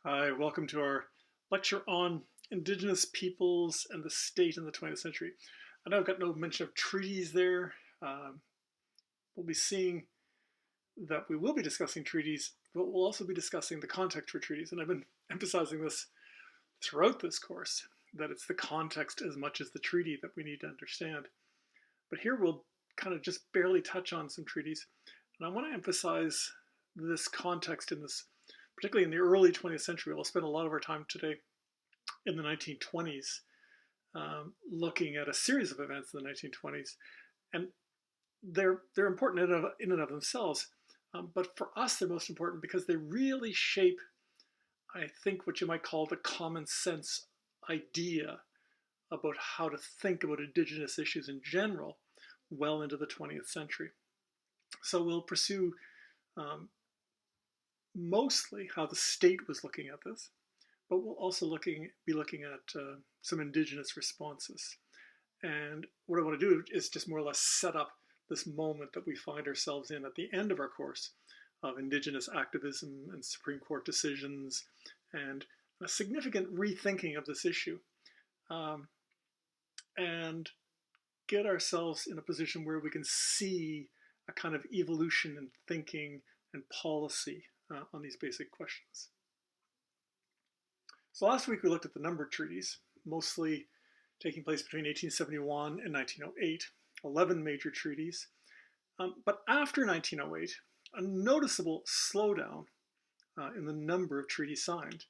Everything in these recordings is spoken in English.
Hi, welcome to our lecture on Indigenous peoples and the state in the 20th century. I know I've got no mention of treaties there. We'll be seeing that we will be discussing treaties, but we'll also be discussing the context for treaties. And I've been emphasizing this throughout this course, that it's the context as much as the treaty that we need to understand. But here we'll kind of just barely touch on some treaties. And I want to emphasize this context in this, particularly in the early 20th century. We'll spend a lot of our time today in the 1920s, looking at a series of events in the 1920s, and they're important in and of themselves. But for us, they're most important because they really shape, I think, what you might call the common sense idea about how to think about Indigenous issues in general well into the 20th century. So we'll pursue mostly how the state was looking at this, but we'll also be looking at some Indigenous responses. And what I want to do is just more or less set up this moment that we find ourselves in at the end of our course of Indigenous activism and Supreme Court decisions and a significant rethinking of this issue, and get ourselves in a position where we can see a kind of evolution in thinking and policy on these basic questions. So last week we looked at the numbered treaties, mostly taking place between 1871 and 1908, 11 major treaties. But after 1908, a noticeable slowdown in the number of treaties signed.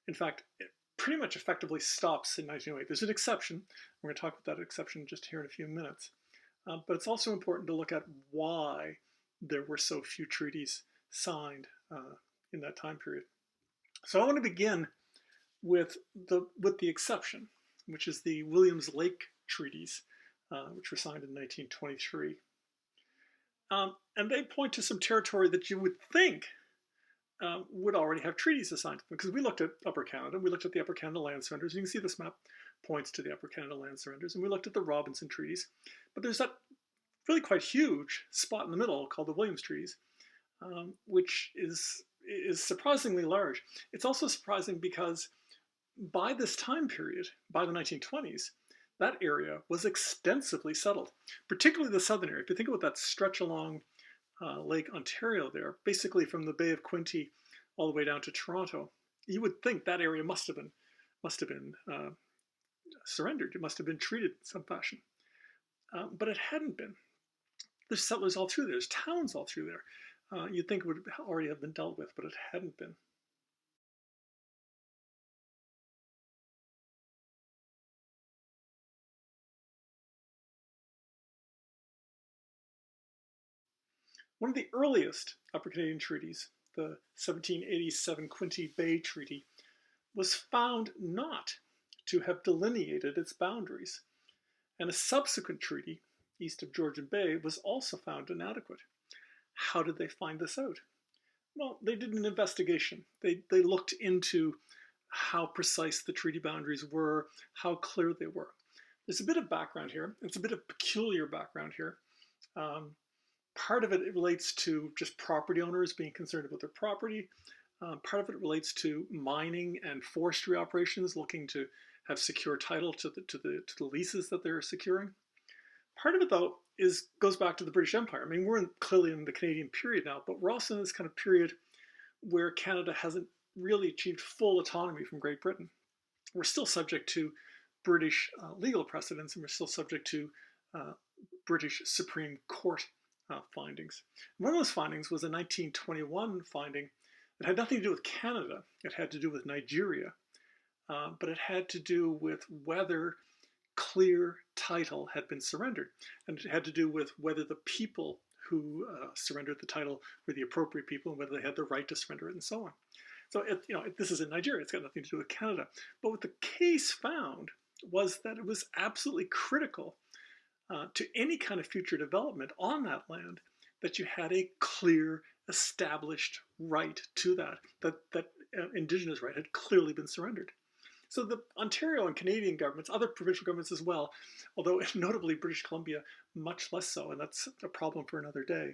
In fact, it pretty much effectively stops in 1908. There's an exception. We're going to talk about that exception just here in a few minutes. But it's also important to look at why there were so few treaties signed in that time period. So I want to begin with the exception, which is the Williams Lake treaties, which were signed in 1923. And they point to some territory that you would think would already have treaties assigned to them, because we looked at Upper Canada, we looked at the Upper Canada land surrenders, and you can see this map points to the Upper Canada land surrenders, and we looked at the Robinson treaties, but there's that really quite huge spot in the middle called the Williams treaties, which is surprisingly large. It's also surprising because by this time period, by the 1920s, that area was extensively settled, particularly the southern area. If you think about that stretch along Lake Ontario there, basically from the Bay of Quinte all the way down to Toronto, you would think that area must have been surrendered. It must have been treated in some fashion, but it hadn't been. There's settlers all through there. There's towns all through there. You'd think it would already have been dealt with, but it hadn't been. One of the earliest Upper Canadian treaties, the 1787 Quinte Bay Treaty, was found not to have delineated its boundaries, and a subsequent treaty, east of Georgian Bay, was also found inadequate. How did they find this out? Well, they did an investigation. They looked into how precise the treaty boundaries were, how clear they were. There's a bit of background here. It's a bit of peculiar background here. Part of it relates to just property owners being concerned about their property. Part of it relates to mining and forestry operations looking to have secure title to the leases that they're securing. Part of it, though, goes back to the British Empire. I mean, we're clearly in the Canadian period now, but we're also in this kind of period where Canada hasn't really achieved full autonomy from Great Britain. We're still subject to British legal precedents, and we're still subject to British Supreme Court findings. One of those findings was a 1921 finding that had nothing to do with Canada. It had to do with Nigeria, but it had to do with whether clear title had been surrendered, and it had to do with whether the people who surrendered the title were the appropriate people and whether they had the right to surrender it, and so on. So this is in Nigeria. It's got nothing to do with Canada. But what the case found was that it was absolutely critical to any kind of future development on that land that you had a clear, established right to that Indigenous right had clearly been surrendered. So the Ontario and Canadian governments, other provincial governments as well, although notably British Columbia much less so, and that's a problem for another day.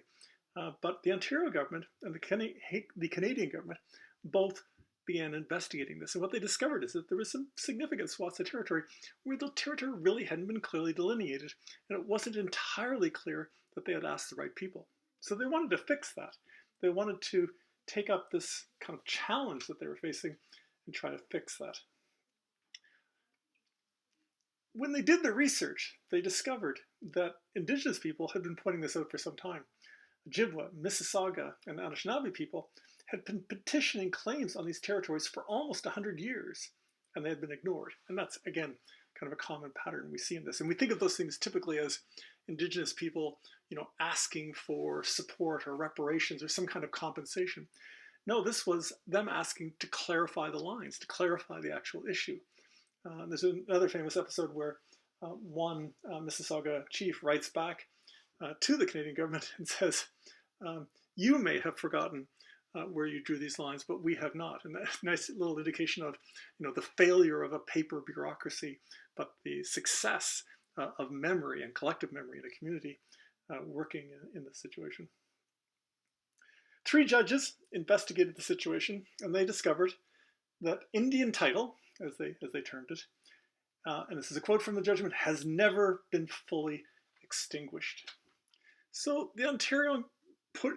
But the Ontario government and the Canadian government both began investigating this. And what they discovered is that there was some significant swaths of territory where the territory really hadn't been clearly delineated, and it wasn't entirely clear that they had asked the right people. So they wanted to fix that. They wanted to take up this kind of challenge that they were facing and try to fix that. When they did the research, they discovered that Indigenous people had been pointing this out for some time. Ojibwa, Mississauga, and Anishinaabe people had been petitioning claims on these territories for almost 100 years, and they had been ignored. And that's, again, kind of a common pattern we see in this. And we think of those things typically as Indigenous people, asking for support or reparations or some kind of compensation. No, this was them asking to clarify the lines, to clarify the actual issue. There's another famous episode where one Mississauga chief writes back to the Canadian government and says, you may have forgotten where you drew these lines, but we have not. And that's a nice little indication of the failure of a paper bureaucracy, but the success of memory and collective memory in a community working in this situation. 3 judges investigated the situation, and they discovered that Indian title, as they termed it, and this is a quote from the judgment, has never been fully extinguished. So the Ontario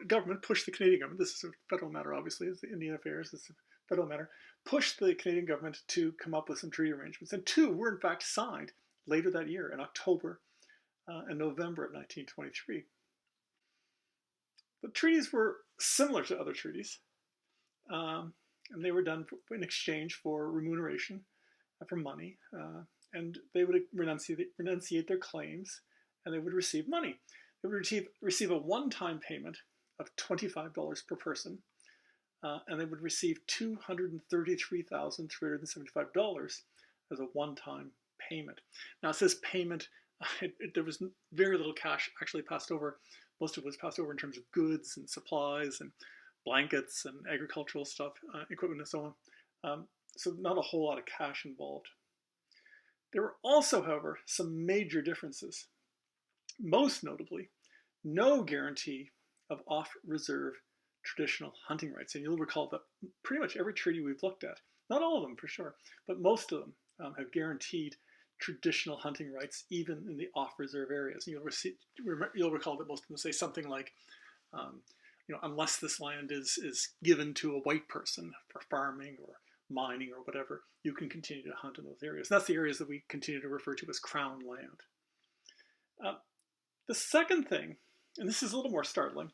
government pushed the Canadian government, this is a federal matter obviously, it's the Indian Affairs, it's a federal matter, pushed the Canadian government to come up with some treaty arrangements. And 2 were in fact signed later that year in October and November of 1923. The treaties were similar to other treaties, and they were done in exchange for remuneration, for money, and they would renunciate their claims, and they would receive money. They would receive a one-time payment of $25 per person, and they would receive $233,375 as a one-time payment. Now it says payment, there was very little cash actually passed over. Most of it was passed over in terms of goods and supplies and blankets and agricultural stuff, equipment and so on. So not a whole lot of cash involved. There were also, however, some major differences. Most notably, no guarantee of off-reserve traditional hunting rights. And you'll recall that pretty much every treaty we've looked at, not all of them for sure, but most of them have guaranteed traditional hunting rights even in the off-reserve areas. And you'll recall that most of them say something like, unless this land is given to a white person for farming or mining or whatever, you can continue to hunt in those areas. And that's the areas that we continue to refer to as Crown land. The second thing, and this is a little more startling,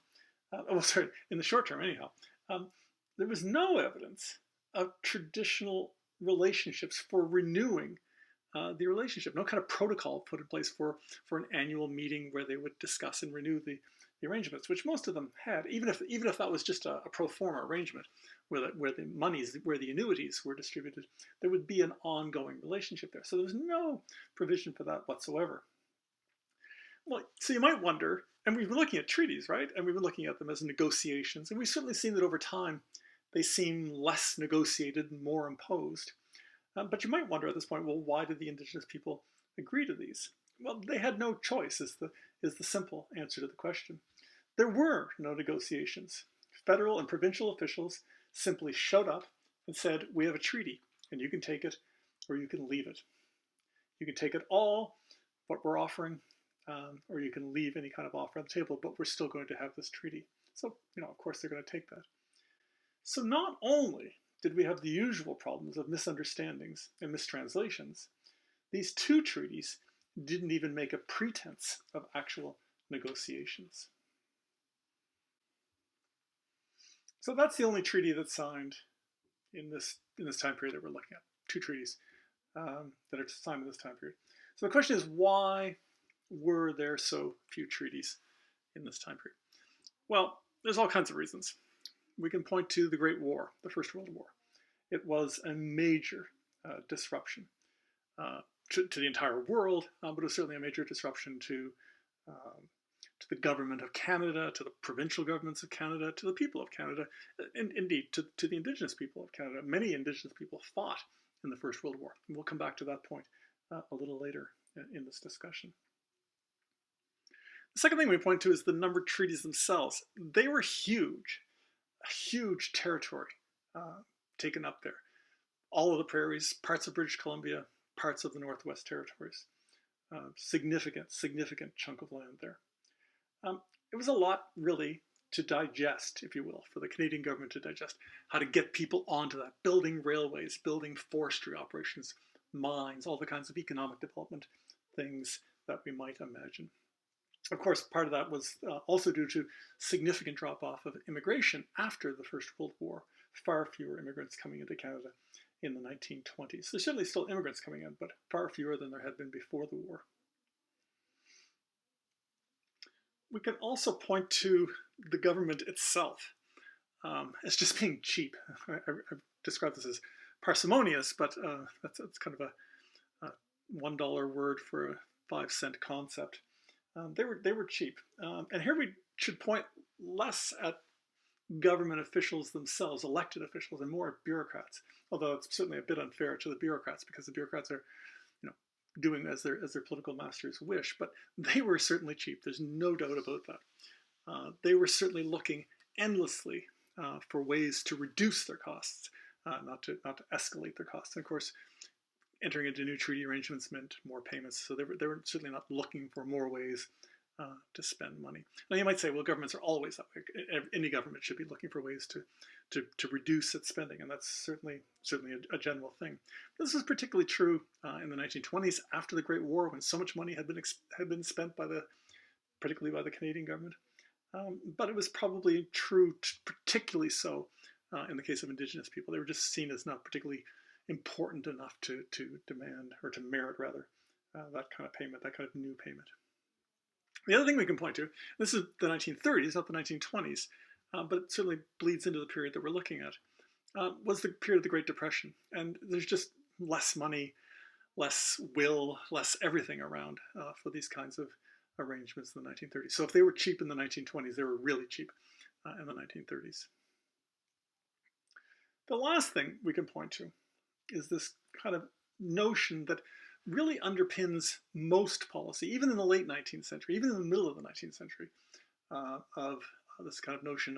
in the short term anyhow, there was no evidence of traditional relationships for renewing the relationship. No kind of protocol put in place for an annual meeting where they would discuss and renew the arrangements, which most of them had, even if that was just a pro forma arrangement where the monies, where the annuities were distributed, there would be an ongoing relationship there. So there was no provision for that whatsoever. Well, so you might wonder, and we've been looking at treaties, right? And we've been looking at them as negotiations, and we've certainly seen that over time they seem less negotiated and more imposed. But you might wonder at this point, well, why did the Indigenous people agree to these? Well, they had no choice, is the simple answer to the question. There were no negotiations. Federal and provincial officials simply showed up and said, we have a treaty, and you can take it or you can leave it. You can take it all, what we're offering, or you can leave any kind of offer on the table, but we're still going to have this treaty. So, of course they're going to take that. So not only did we have the usual problems of misunderstandings and mistranslations, these 2 treaties didn't even make a pretense of actual negotiations. So that's the only treaty that's signed in this time period that we're looking at. 2 treaties that are signed in this time period. So the question is, why were there so few treaties in this time period? Well, there's all kinds of reasons. We can point to the Great War, the First World War. It was a major disruption to the entire world, but it was certainly a major disruption to the government of Canada, to the provincial governments of Canada, to the people of Canada, and indeed to the Indigenous people of Canada. Many Indigenous people fought in the First World War, and we'll come back to that point a little later in this discussion. The second thing we point to is the numbered treaties themselves. They were huge, a huge territory taken up there. All of the prairies, parts of British Columbia, parts of the Northwest Territories. Significant chunk of land there. It was a lot, really, to digest, if you will, for the Canadian government to digest, how to get people onto that, building railways, building forestry operations, mines, all the kinds of economic development things that we might imagine. Of course, part of that was also due to significant drop-off of immigration after the First World War. Far fewer immigrants coming into Canada in the 1920s. There's certainly still immigrants coming in, but far fewer than there had been before the war. We can also point to the government itself as just being cheap. I've described this as parsimonious, but that's kind of a $1 word for a 5-cent concept. They were cheap. And here we should point less at government officials themselves, elected officials, and more at bureaucrats. Although it's certainly a bit unfair to the bureaucrats, because the bureaucrats are, doing as their political masters wish. But they were certainly cheap. There's no doubt about that. They were certainly looking endlessly for ways to reduce their costs, not to escalate their costs. And of course, entering into new treaty arrangements meant more payments. So they were certainly not looking for more ways to spend money. Now you might say, well, governments are always that way. Any government should be looking for ways to reduce its spending, and that's certainly a general thing. This was particularly true in the 1920s, after the Great War, when so much money had been spent particularly by the Canadian government. But it was probably true, particularly so in the case of Indigenous people. They were just seen as not particularly important enough to demand, or to merit rather, that kind of payment, that kind of new payment. The other thing we can point to, this is the 1930s, not the 1920s, but it certainly bleeds into the period that we're looking at, was the period of the Great Depression. And there's just less money, less will, less everything around for these kinds of arrangements in the 1930s. So if they were cheap in the 1920s, they were really cheap in the 1930s. The last thing we can point to is this kind of notion that really underpins most policy, even in the late 19th century, even in the middle of the 19th century, of this kind of notion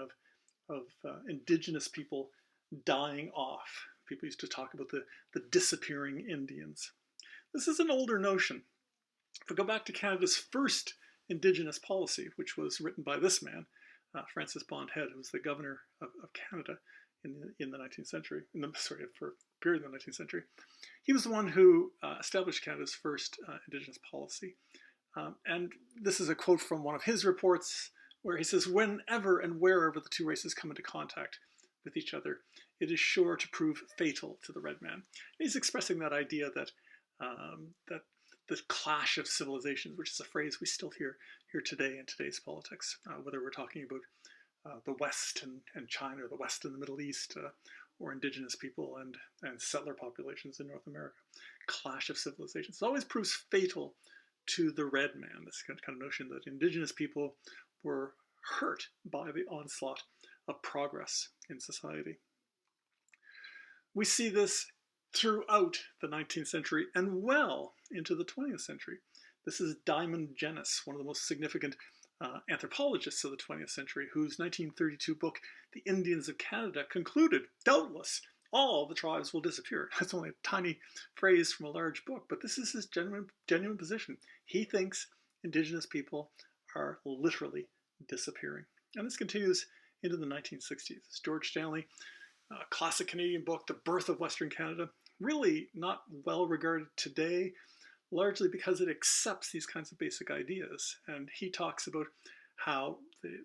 of Indigenous people dying off. People used to talk about the disappearing Indians. This is an older notion. If we go back to Canada's first Indigenous policy, which was written by this man, Francis Bond Head, who was the governor of Canada in the 19th century, for a period in the 19th century. He was the one who established Canada's first Indigenous policy. And this is a quote from one of his reports, where he says, "Whenever and wherever the two races come into contact with each other, it is sure to prove fatal to the red man." And he's expressing that idea that the clash of civilizations, which is a phrase we still hear today in today's politics, whether we're talking about the West and China, or the West and the Middle East, or Indigenous people and settler populations in North America. Clash of civilizations. It always proves fatal to the red man, this kind of notion that Indigenous people were hurt by the onslaught of progress in society. We see this throughout the 19th century and well into the 20th century. This is Diamond Gennis, one of the most significant anthropologists of the 20th century, whose 1932 book, The Indians of Canada, concluded, doubtless, all the tribes will disappear. That's only a tiny phrase from a large book, but this is his genuine position. He thinks Indigenous people are literally disappearing. And this continues into the 1960s. It's George Stanley, a classic Canadian book, The Birth of Western Canada, really not well regarded today, largely because it accepts these kinds of basic ideas. And he talks about how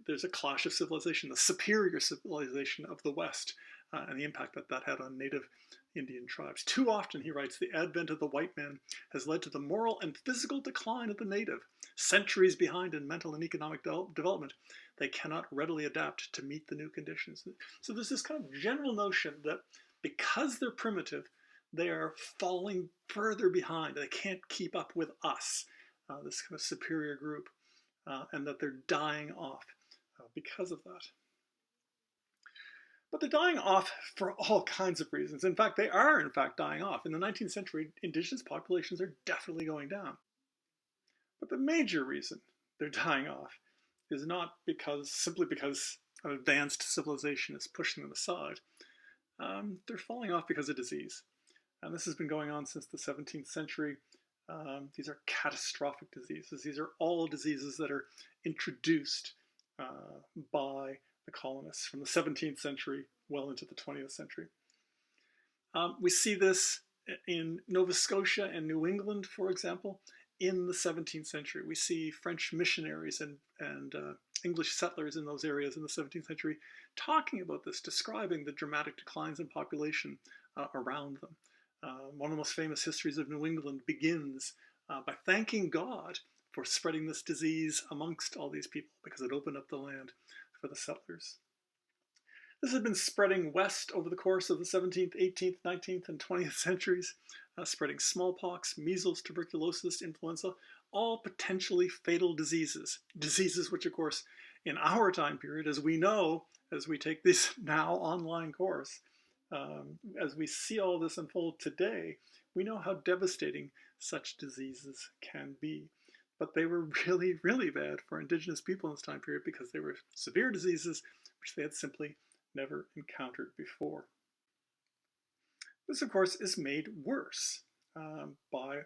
there's a clash of civilization, the superior civilization of the West, and the impact that had on native Indian tribes. Too often, he writes, the advent of the white man has led to the moral and physical decline of the native. Centuries behind in mental and economic development, they cannot readily adapt to meet the new conditions. So there's this kind of general notion that because they're primitive, they are falling further behind. They can't keep up with us, this kind of superior group, and that they're dying off because of that. But they're dying off for all kinds of reasons. In fact, they are, dying off. In the 19th century, Indigenous populations are definitely going down. But the major reason they're dying off is not simply because an advanced civilization is pushing them aside. they're falling off because of disease. And this has been going on since the 17th century. These are catastrophic diseases. These are all diseases that are introduced by the colonists from the 17th century well into the 20th century. We see this in Nova Scotia and New England, for example, in the 17th century. We see French missionaries and English settlers in those areas in the 17th century talking about this, describing the dramatic declines in population around them. One of the most famous histories of New England begins by thanking God for spreading this disease amongst all these people because it opened up the land for the settlers. This had been spreading west over the course of the 17th, 18th, 19th, and 20th centuries, spreading smallpox, measles, tuberculosis, influenza, all potentially fatal diseases. Diseases which, of course, in our time period, as we know, as we take this now online course, as we see all this unfold today, we know how devastating such diseases can be. But they were really, really bad for Indigenous people in this time period because they were severe diseases which they had simply never encountered before. This, of course, is made worse by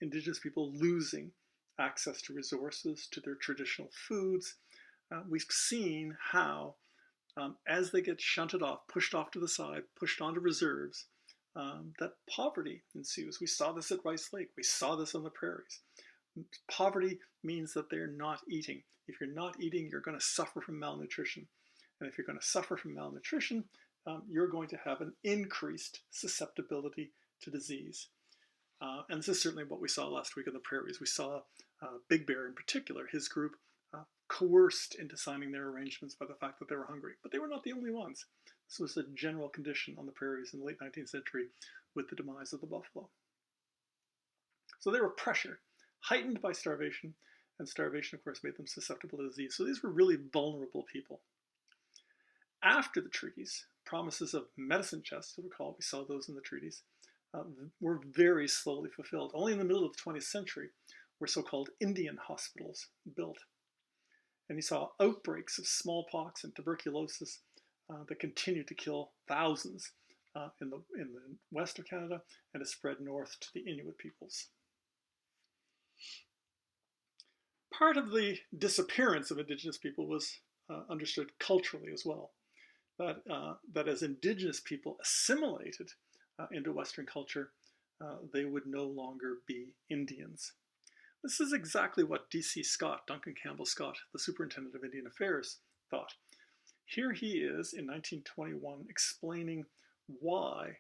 Indigenous people losing access to resources, to their traditional foods. We've seen how, as they get shunted off, pushed off to the side, pushed onto reserves, that poverty ensues. We saw this at Rice Lake. We saw this on the prairies. Poverty means that they're not eating. If you're not eating, you're going to suffer from malnutrition. And if you're going to suffer from malnutrition, you're going to have an increased susceptibility to disease. And this is certainly what we saw last week on the prairies. We saw Big Bear in particular, his group, coerced into signing their arrangements by the fact that they were hungry. But they were not the only ones. This was a general condition on the prairies in the late 19th century with the demise of the buffalo. So they were pressured, heightened by starvation, and starvation, of course, made them susceptible to disease. So these were really vulnerable people. After the treaties, promises of medicine chests, you'll recall we saw those in the treaties, were very slowly fulfilled. Only in the middle of the 20th century were so-called Indian hospitals built. And you saw outbreaks of smallpox and tuberculosis that continued to kill thousands in the west of Canada and has spread north to the Inuit peoples. Part of the disappearance of Indigenous people was understood culturally as well. That as Indigenous people assimilated into Western culture, they would no longer be Indians. This is exactly what D.C. Scott, Duncan Campbell Scott, the Superintendent of Indian Affairs, thought. Here he is in 1921 explaining why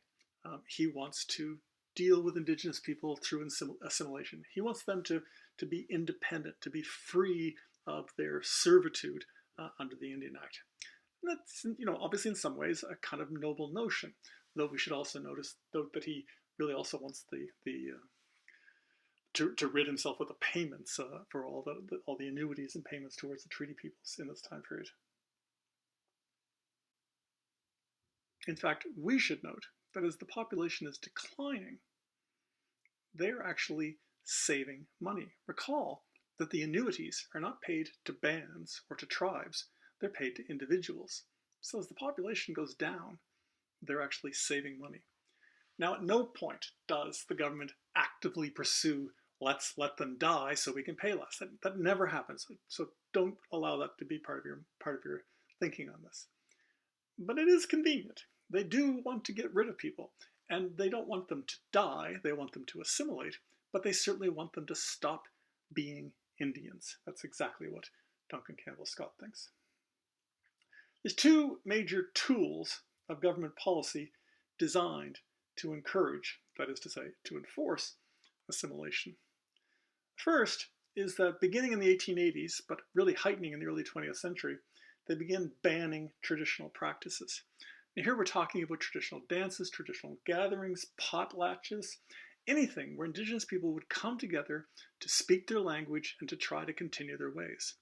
he wants to deal with Indigenous people through assimilation. He wants them to be independent, to be free of their servitude under the Indian Act. And that's, obviously in some ways a kind of noble notion, though we should also note that he really also wants to rid himself of the payments for all the annuities and payments towards the treaty peoples in this time period. In fact, we should note that as the population is declining, they're actually saving money. Recall that the annuities are not paid to bands or to tribes, they're paid to individuals. So as the population goes down, they're actually saving money. Now, at no point does the government actively pursue, let's let them die so we can pay less. That never happens. So don't allow that to be part of your thinking on this. But it is convenient. They do want to get rid of people, and they don't want them to die. They want them to assimilate, but they certainly want them to stop being Indians. That's exactly what Duncan Campbell Scott thinks. There's two major tools of government policy designed to encourage, that is to say, to enforce assimilation. First is that beginning in the 1880s, but really heightening in the early 20th century, they began banning traditional practices. And here we're talking about traditional dances, traditional gatherings, potlatches, anything where Indigenous people would come together to speak their language and to try to continue their ways,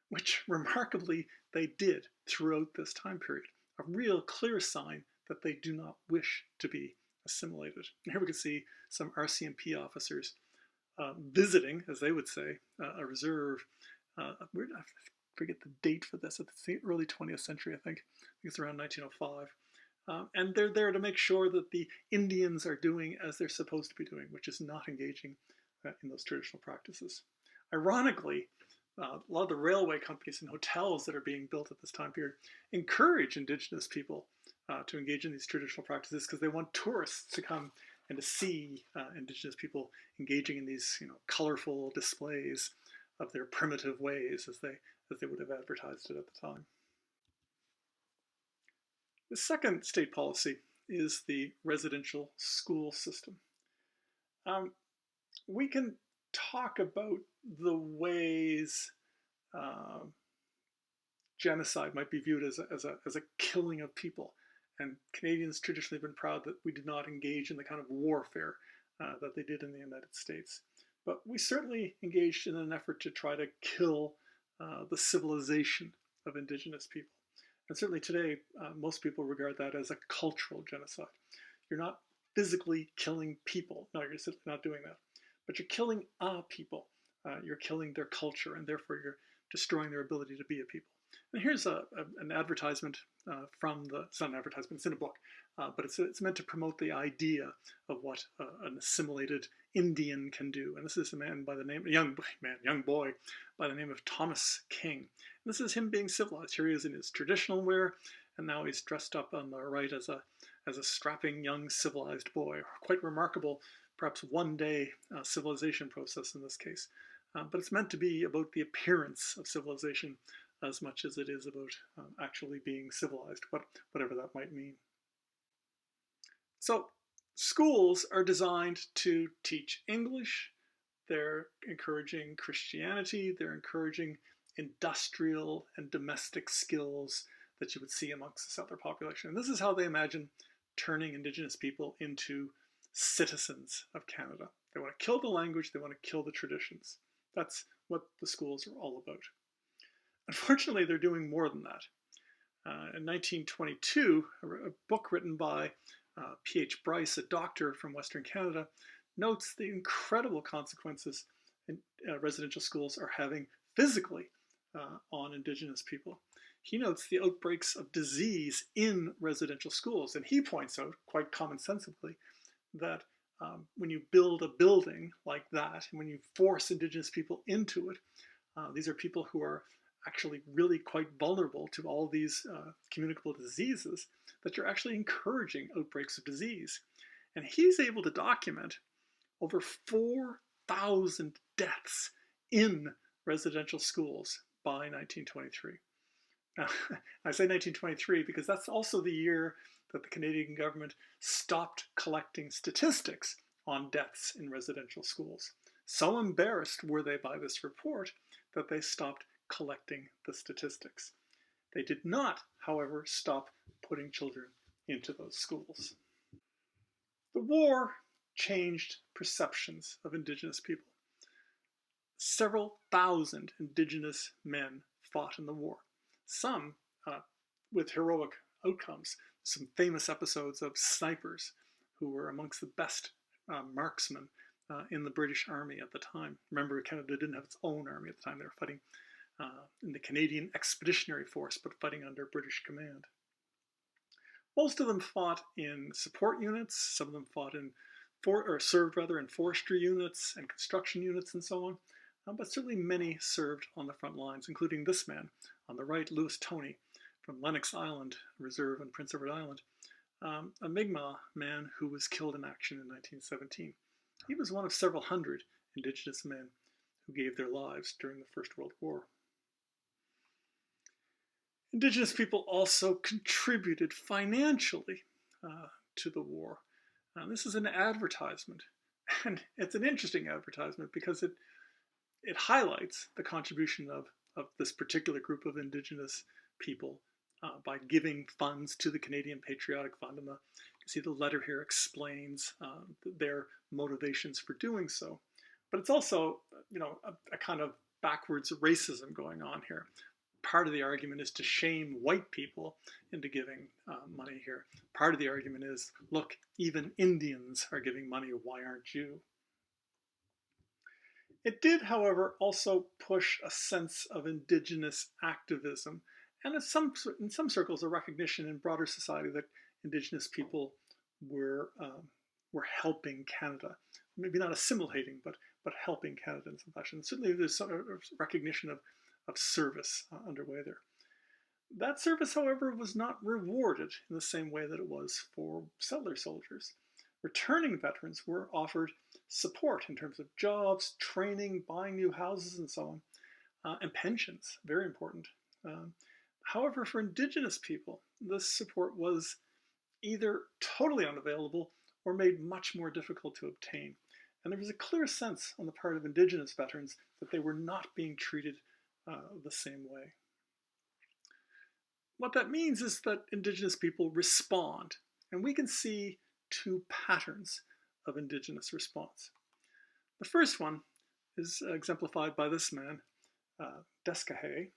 which remarkably they did throughout this time period, a real clear sign that they do not wish to be assimilated. And here we can see some RCMP officers visiting, as they would say, a reserve. I forget the date for this. It's the early 20th century, I think. It's around 1905. And they're there to make sure that the Indians are doing as they're supposed to be doing, which is not engaging in those traditional practices. Ironically, a lot of the railway companies and hotels that are being built at this time period encourage Indigenous people to engage in these traditional practices because they want tourists to come and to see Indigenous people engaging in these, colorful displays of their primitive ways as they would have advertised it at the time. The second state policy is the residential school system. We can talk about the ways genocide might be viewed as a killing of people. And Canadians traditionally have been proud that we did not engage in the kind of warfare that they did in the United States. But we certainly engaged in an effort to try to kill the civilization of Indigenous people. And certainly today, most people regard that as a cultural genocide. You're not physically killing people. No, you're simply not doing that. But you're killing a people. You're killing their culture, and therefore you're destroying their ability to be a people. And here's an advertisement from the, it's not an advertisement, it's in a book, but it's meant to promote the idea of what an assimilated Indian can do. And this is a man by the name, young boy by the name of Thomas King. And this is him being civilized. Here he is in his traditional wear, and now he's dressed up on the right as a strapping young civilized boy. Quite remarkable, perhaps one-day civilization process in this case. But it's meant to be about the appearance of civilization as much as it is about actually being civilized, whatever that might mean. So schools are designed to teach English. They're encouraging Christianity. They're encouraging industrial and domestic skills that you would see amongst the settler population. And this is how they imagine turning Indigenous people into citizens of Canada. They want to kill the language. They want to kill the traditions. That's what the schools are all about. Unfortunately, they're doing more than that. In 1922, a book written by P.H. Bryce, a doctor from Western Canada, notes the incredible consequences residential schools are having physically on Indigenous people. He notes the outbreaks of disease in residential schools, and he points out, quite commonsensically, that when you build a building like that, and when you force Indigenous people into it, these are people who are actually really quite vulnerable to all these communicable diseases, that you're actually encouraging outbreaks of disease. And he's able to document over 4,000 deaths in residential schools by 1923. Now, I say 1923 because that's also the year that the Canadian government stopped collecting statistics on deaths in residential schools. So embarrassed were they by this report that they stopped collecting the statistics. They did not, however, stop putting children into those schools. The war changed perceptions of Indigenous people. Several thousand Indigenous men fought in the war, some with heroic outcomes. Some famous episodes of snipers who were amongst the best marksmen in the British Army at the time. Remember, Canada didn't have its own army at the time. They were fighting in the Canadian Expeditionary Force, but fighting under British command. Most of them fought in support units. Some of them fought served in forestry units and construction units and so on. But certainly many served on the front lines, including this man on the right, Louis Tony, from Lennox Island Reserve on Prince Edward Island, a Mi'kmaq man who was killed in action in 1917. He was one of several hundred Indigenous men who gave their lives during the First World War. Indigenous people also contributed financially to the war. This is an advertisement, and it's an interesting advertisement because it highlights the contribution of this particular group of Indigenous people by giving funds to the Canadian Patriotic Fund. And you see the letter here explains their motivations for doing so. But it's also, a kind of backwards racism going on here. Part of the argument is to shame white people into giving money here. Part of the argument is, look, even Indians are giving money, why aren't you? It did, however, also push a sense of Indigenous activism, and in some circles a recognition in broader society that Indigenous people were helping Canada, maybe not assimilating, but helping Canada in some fashion. Certainly, there's some recognition of service underway there. That service, however, was not rewarded in the same way that it was for settler soldiers. Returning veterans were offered support in terms of jobs, training, buying new houses, and so on, and pensions, very important. However, for Indigenous people, this support was either totally unavailable or made much more difficult to obtain. And there was a clear sense on the part of Indigenous veterans that they were not being treated the same way. What that means is that Indigenous people respond, and we can see two patterns of Indigenous response. The first one is exemplified by this man, Descahe,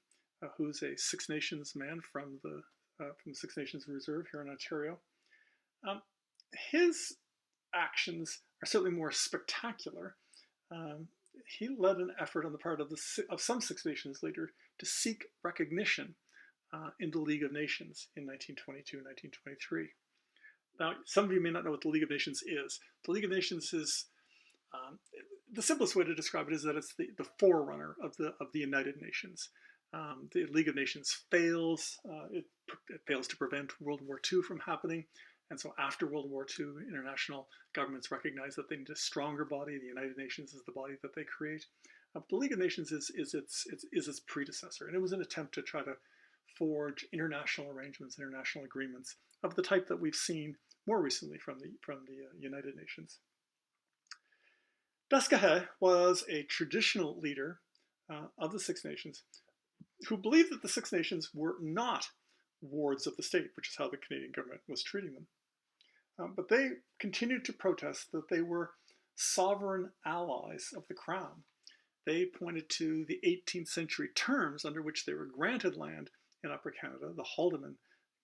who's a Six Nations man from the Six Nations Reserve here in Ontario. His actions are certainly more spectacular. He led an effort on the part of some Six Nations leaders to seek recognition in the League of Nations in 1922 and 1923. Now, some of you may not know what the League of Nations is. The League of Nations is, the simplest way to describe it is that it's the forerunner of the United Nations. The League of Nations fails. It fails to prevent World War II from happening. And so after World War II, international governments recognize that they need a stronger body. The United Nations is the body that they create. The League of Nations is its predecessor. And it was an attempt to try to forge international arrangements, international agreements of the type that we've seen more recently from the United Nations. Descahe was a traditional leader of the Six Nations who believed that the Six Nations were not wards of the state, which is how the Canadian government was treating them. But they continued to protest that they were sovereign allies of the Crown. They pointed to the 18th century terms under which they were granted land in Upper Canada, the Haldimand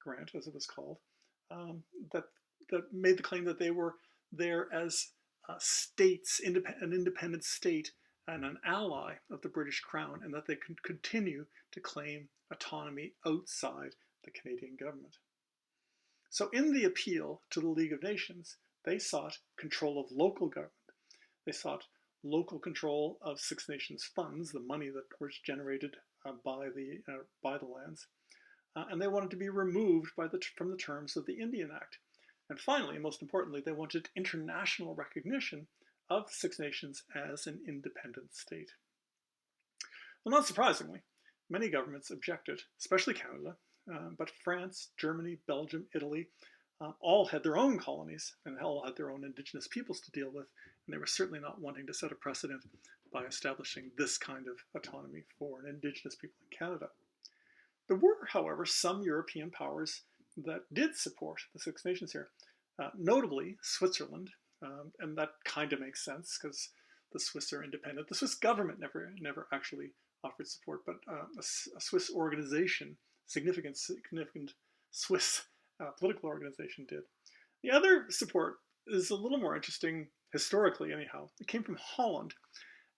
Grant, as it was called, that made the claim that they were there as states, an independent state and an ally of the British Crown, and that they could continue to claim autonomy outside the Canadian government. So in the appeal to the League of Nations, they sought control of local government. They sought local control of Six Nations funds, the money that was generated by the lands, and they wanted to be removed from the terms of the Indian Act. And finally, most importantly, they wanted international recognition of Six Nations as an independent state. Well, not surprisingly, many governments objected, especially Canada, but France, Germany, Belgium, Italy, all had their own colonies and all had their own Indigenous peoples to deal with, and they were certainly not wanting to set a precedent by establishing this kind of autonomy for an Indigenous people in Canada. There were, however, some European powers that did support the Six Nations here, notably Switzerland, and that kind of makes sense because the Swiss are independent. The Swiss government never actually offered support, but a Swiss organization, significant Swiss political organization did. The other support is a little more interesting historically anyhow. It came from Holland,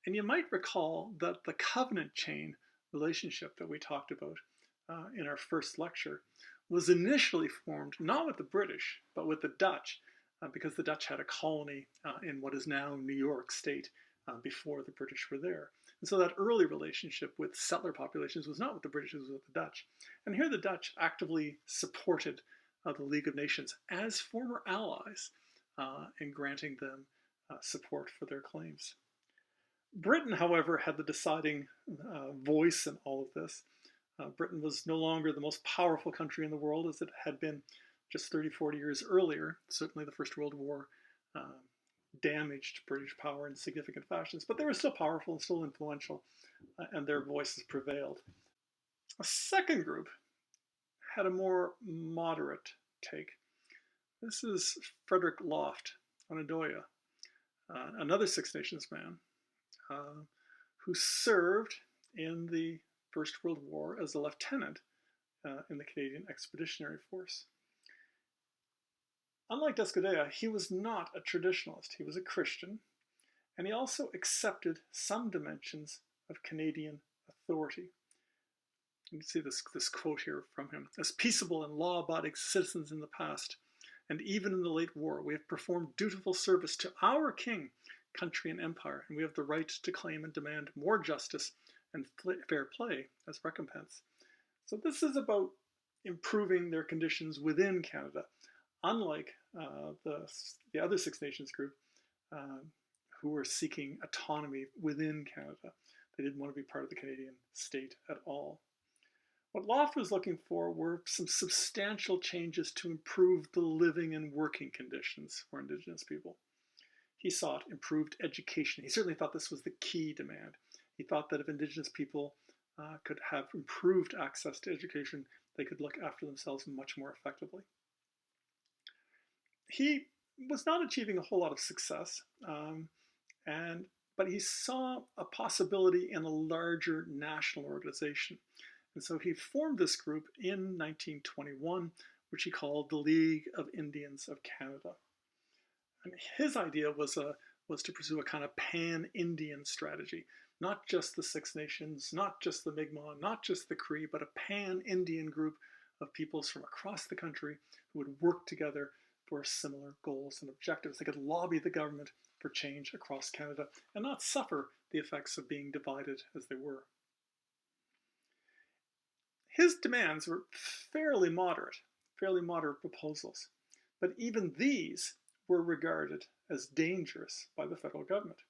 and you might recall that the covenant chain relationship that we talked about in our first lecture was initially formed not with the British, but with the Dutch, because the Dutch had a colony in what is now New York State before the British were there. And so that early relationship with settler populations was not with the British, it was with the Dutch. And here the Dutch actively supported the League of Nations as former allies in granting them support for their claims. Britain, however, had the deciding voice in all of this. Britain was no longer the most powerful country in the world as it had been just 30, 40 years earlier. Certainly the First World War damaged British power in significant fashions, but they were still powerful and still influential, and their voices prevailed. A second group had a more moderate take. This is Frederick Loft Onadoya, another Six Nations man who served in the First World War as a lieutenant in the Canadian Expeditionary Force. Unlike Descahe, he was not a traditionalist. He was a Christian, and he also accepted some dimensions of Canadian authority. You can see this quote here from him. As peaceable and law-abiding citizens in the past, and even in the late war, we have performed dutiful service to our king, country, and empire, and we have the right to claim and demand more justice and fair play as recompense. So this is about improving their conditions within Canada, unlike the other Six Nations group who were seeking autonomy within Canada. They didn't want to be part of the Canadian state at all. What Loft was looking for were some substantial changes to improve the living and working conditions for Indigenous people. He sought improved education. He certainly thought this was the key demand. He thought that if Indigenous people could have improved access to education, they could look after themselves much more effectively. He was not achieving a whole lot of success, but he saw a possibility in a larger national organization. And so he formed this group in 1921, which he called the League of Indians of Canada. And his idea was to pursue a kind of pan-Indian strategy, not just the Six Nations, not just the Mi'kmaq, not just the Cree, but a pan-Indian group of peoples from across the country who would work together for similar goals and objectives. They could lobby the government for change across Canada and not suffer the effects of being divided as they were. His demands were fairly moderate proposals, but even these were regarded as dangerous by the federal government.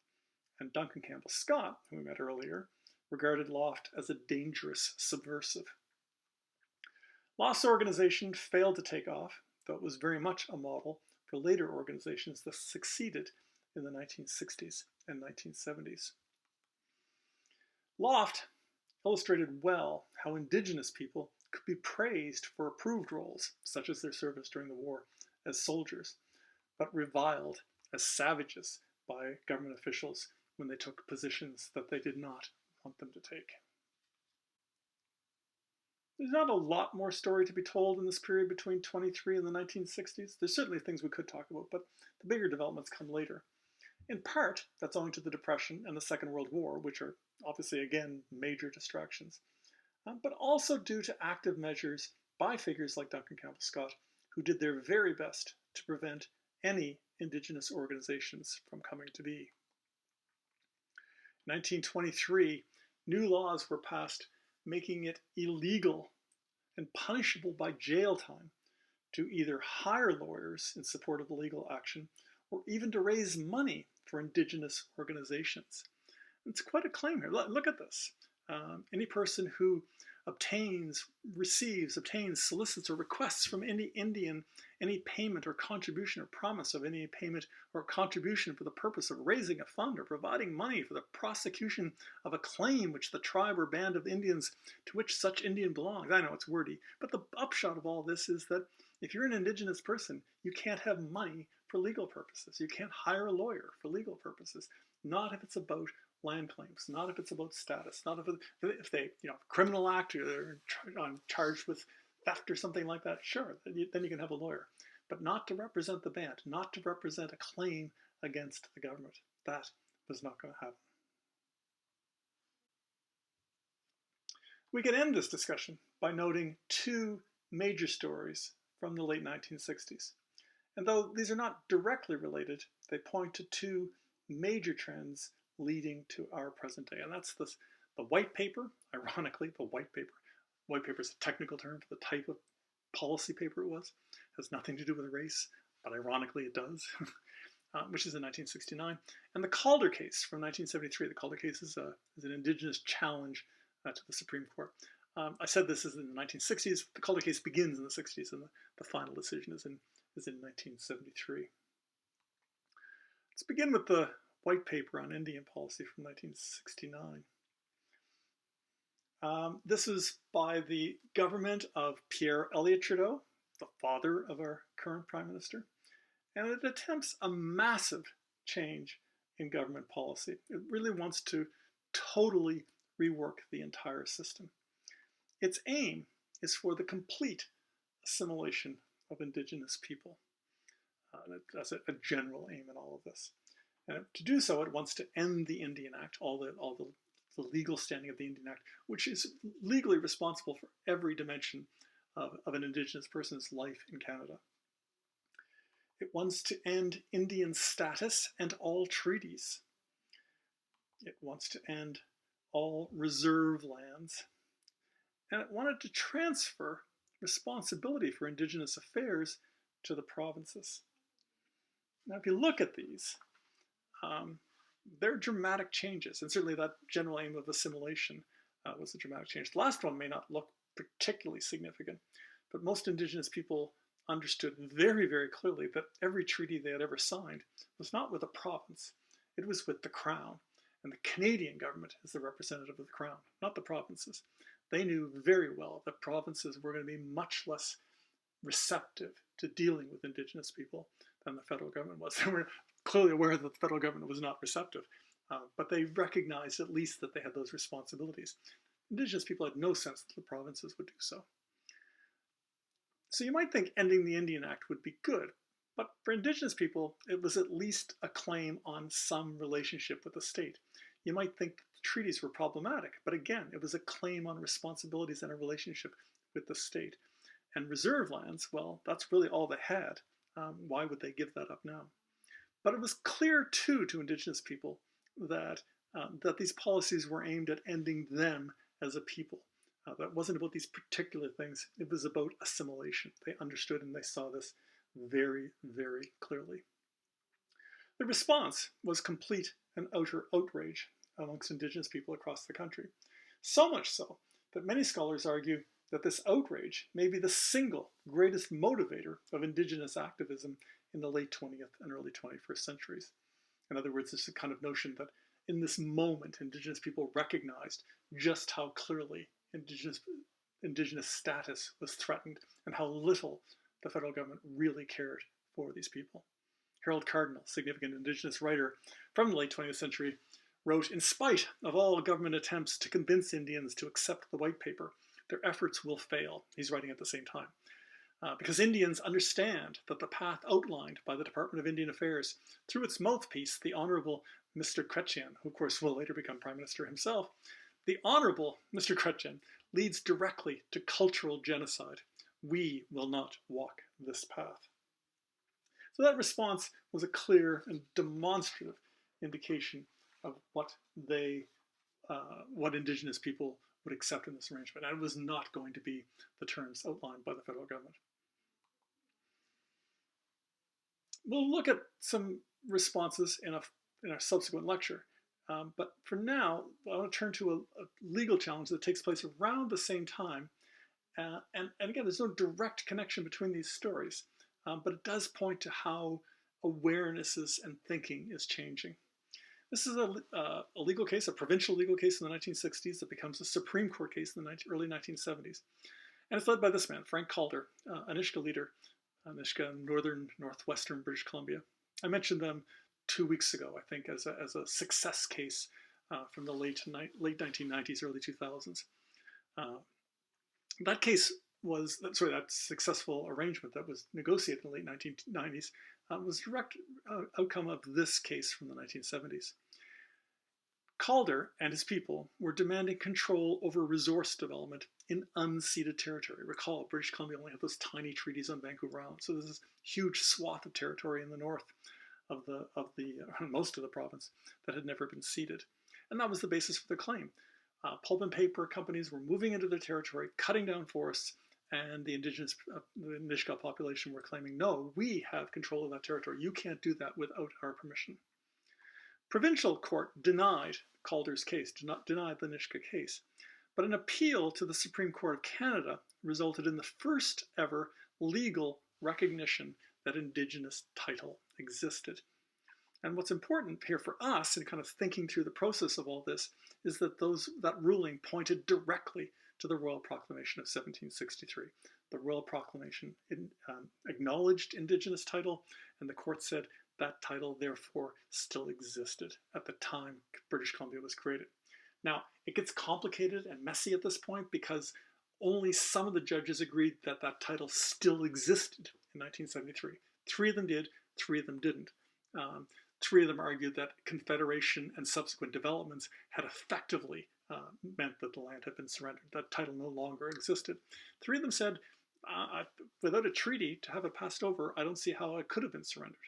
And Duncan Campbell Scott, who we met earlier, regarded Loft as a dangerous subversive. Loft's organization failed to take off, though it was very much a model for later organizations that succeeded in the 1960s and 1970s. Loft illustrated well how Indigenous people could be praised for approved roles, such as their service during the war as soldiers, but reviled as savages by government officials when they took positions that they did not want them to take. There's not a lot more story to be told in this period between 23 and the 1960s. There's certainly things we could talk about, but the bigger developments come later. In part, that's owing to the Depression and the Second World War, which are obviously, again, major distractions, but also due to active measures by figures like Duncan Campbell Scott, who did their very best to prevent any Indigenous organizations from coming to be. In 1923, new laws were passed making it illegal and punishable by jail time to either hire lawyers in support of legal action or even to raise money for Indigenous organizations. It's quite a claim here. Look at this. Any person who obtains, solicits, or requests from any Indian any payment or contribution or promise of any payment or contribution for the purpose of raising a fund or providing money for the prosecution of a claim which the tribe or band of Indians to which such Indian belongs. I know it's wordy, but the upshot of all this is that if you're an Indigenous person, you can't have money for legal purposes. You can't hire a lawyer for legal purposes, not if it's about land claims, not if it's about status, not if they, criminal act or they're charged with theft or something like that, sure, then you can have a lawyer. But not to represent the band, not to represent a claim against the government. That was not going to happen. We can end this discussion by noting two major stories from the late 1960s. And though these are not directly related, they point to two major trends leading to our present day. And that's the white paper, ironically, the white paper. White paper is a technical term for the type of policy paper it was. It has nothing to do with race, but ironically it does, which is in 1969. And the Calder case from 1973. The Calder case is an Indigenous challenge to the Supreme Court. I said this is in the 1960s. The Calder case begins in the 60s, and the final decision is in 1973. Let's begin with the white paper on Indian policy from 1969. This is by the government of Pierre Elliott Trudeau, the father of our current Prime Minister, and it attempts a massive change in government policy. It really wants to totally rework the entire system. Its aim is for the complete assimilation of Indigenous people. That's a general aim in all of this. And to do so, it wants to end the Indian Act, all the legal standing of the Indian Act, which is legally responsible for every dimension of an Indigenous person's life in Canada. It wants to end Indian status and all treaties. It wants to end all reserve lands. And it wanted to transfer responsibility for Indigenous affairs to the provinces. Now, if you look at these, they're dramatic changes, and certainly that general aim of assimilation was a dramatic change. The last one may not look particularly significant, but most Indigenous people understood very, very clearly that every treaty they had ever signed was not with a province, it was with the Crown. And the Canadian government is the representative of the Crown, not the provinces. They knew very well that provinces were going to be much less receptive to dealing with Indigenous people than the federal government was. They were clearly aware that the federal government was not receptive, but they recognized at least that they had those responsibilities. Indigenous people had no sense that the provinces would do so. So you might think ending the Indian Act would be good, but for Indigenous people, it was at least a claim on some relationship with the state. You might think the treaties were problematic, but again, it was a claim on responsibilities and a relationship with the state. And reserve lands, well, that's really all they had. Why would they give that up now? But it was clear, too, to Indigenous people that these policies were aimed at ending them as a people. That wasn't about these particular things. It was about assimilation. They understood and they saw this very, very clearly. The response was complete and utter outrage amongst Indigenous people across the country. So much so that many scholars argue that this outrage may be the single greatest motivator of Indigenous activism in the late 20th and early 21st centuries. In other words, it's a kind of notion that in this moment, Indigenous people recognized just how clearly Indigenous status was threatened and how little the federal government really cared for these people. Harold Cardinal, significant Indigenous writer from the late 20th century, wrote, "In spite of all government attempts to convince Indians to accept the white paper, their efforts will fail." He's writing at the same time. Because Indians understand that the path outlined by the Department of Indian Affairs through its mouthpiece, the Honorable Mr. Chrétien, who of course will later become Prime Minister himself, the Honorable Mr. Chrétien leads directly to cultural genocide. We will not walk this path. So that response was a clear and demonstrative indication of what Indigenous people would accept in this arrangement, and it was not going to be the terms outlined by the federal government. We'll look at some responses in a subsequent lecture, but for now, I want to turn to a legal challenge that takes place around the same time, and again, there's no direct connection between these stories, but it does point to how awarenesses and thinking is changing. This is a legal case, a provincial legal case in the 1960s that becomes a Supreme Court case in the early 1970s. And it's led by this man, Frank Calder, Nisga'a leader, Nisga'a northwestern British Columbia. I mentioned them 2 weeks ago, I think, as a success case from the late 1990s, early 2000s. That successful arrangement that was negotiated in the late 1990s was a direct outcome of this case from the 1970s. Calder and his people were demanding control over resource development in unceded territory. Recall, British Columbia only had those tiny treaties on Vancouver Island, so there's this huge swath of territory in the north of most of the province that had never been ceded. And that was the basis for the claim. Pulp and paper companies were moving into their territory, cutting down forests, and the Indigenous, the Nisga'a population were claiming, no, we have control of that territory. You can't do that without our permission. Provincial court denied Calder's case, denied the Nisga'a case, but an appeal to the Supreme Court of Canada resulted in the first ever legal recognition that Indigenous title existed. And what's important here for us in kind of thinking through the process of all this is that that ruling pointed directly to the Royal Proclamation of 1763. The Royal Proclamation acknowledged Indigenous title, and the court said that title therefore still existed at the time British Columbia was created. Now, it gets complicated and messy at this point because only some of the judges agreed that that title still existed in 1973. 3 of them did, 3 of them didn't. 3 of them argued that Confederation and subsequent developments had effectively meant that the land had been surrendered. That title no longer existed. 3 of them said without a treaty to have it passed over, I don't see how it could have been surrendered.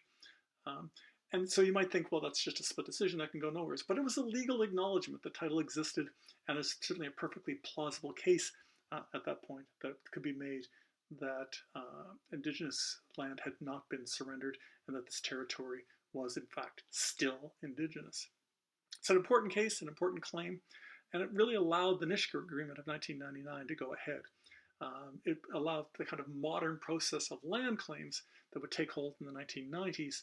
Um, and so you might think, well, that's just a split decision that can go nowhere. But it was a legal acknowledgement that title existed, and it's certainly a perfectly plausible case at that point that could be made that Indigenous land had not been surrendered and that this territory was, in fact, still Indigenous. It's an important case, an important claim, and it really allowed the Nisga'a Agreement of 1999 to go ahead. It allowed the kind of modern process of land claims that would take hold in the 1990s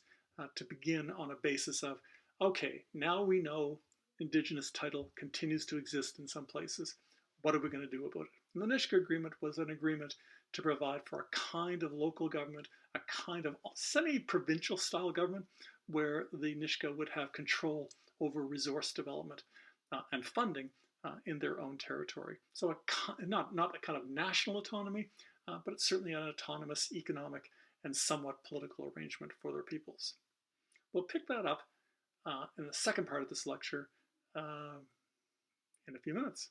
to begin on a basis of, okay, now we know Indigenous title continues to exist in some places. What are we going to do about it? And the Nisga'a Agreement was an agreement to provide for a kind of local government, a kind of semi-provincial style government where the Nisga'a would have control over resource development and funding in their own territory. So not a kind of national autonomy, but it's certainly an autonomous economic and somewhat political arrangement for their peoples. We'll pick that up in the second part of this lecture in a few minutes.